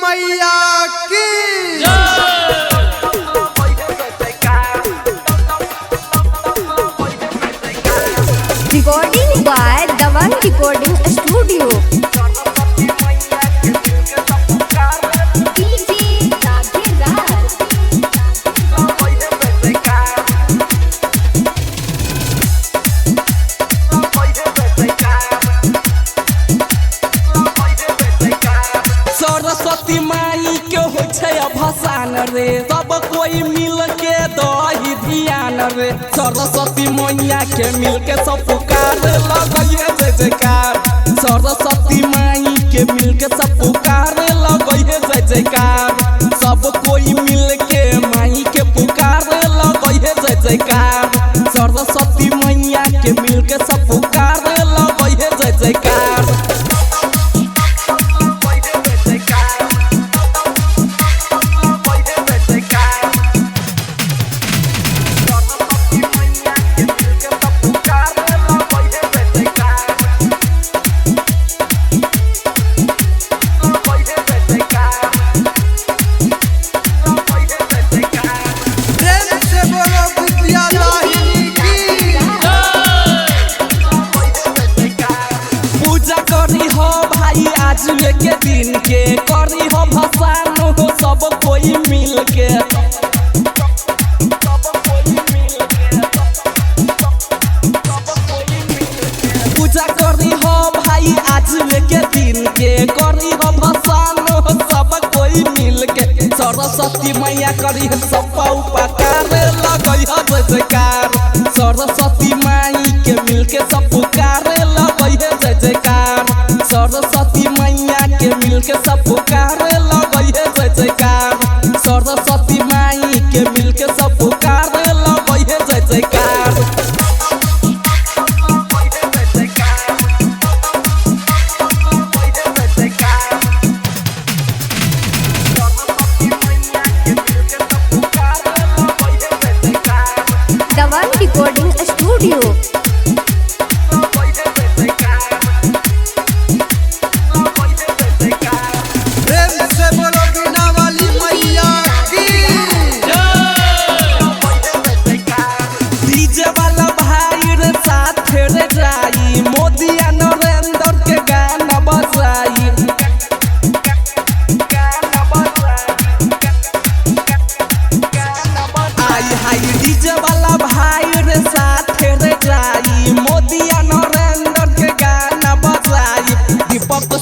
मैया की Recording by Dawan Recording Studio. DJ Radhe Raj. Saraswati माई के हो भसान रे, सब कोई मिल के दही ध्यान रे। सरस्वती मैया के मिल के सब पुकार लगे जय जयकार। सरस्वती माई के मिल के सब पुकार लगे जय जयकार। सब कोई मिल के माई के पुकार लगे जय जयकार। सरस्वती मैया के मिल के सब पुकार लगे जय जयकार। के दिन के करी हो भसान हो सब कोई मिल के। पूजा करी हो भाई आज के दिन के करी हो भसान हो सब कोई मिल के। सरस्वती मैया करी सब उपकार लगे जय जयकार। सरस्वती माई के मिल के सब पुकार लगे जय जयकार। सरस्वती मैया के मिल के सब पुकार लगे जय जयकार। सरस्वती माई के मिल के सब पुकार लगे जय जयकार। Dawan Recording Studio.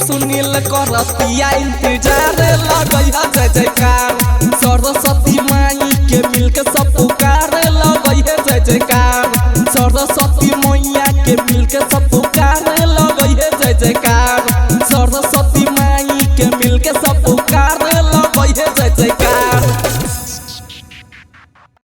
सुनील करतिया इंतजार लगे जय जयकार। सरस्वती माई के मिल के सब पुकार लगे जय जयकार। सरस्वती मैया के मिल के सब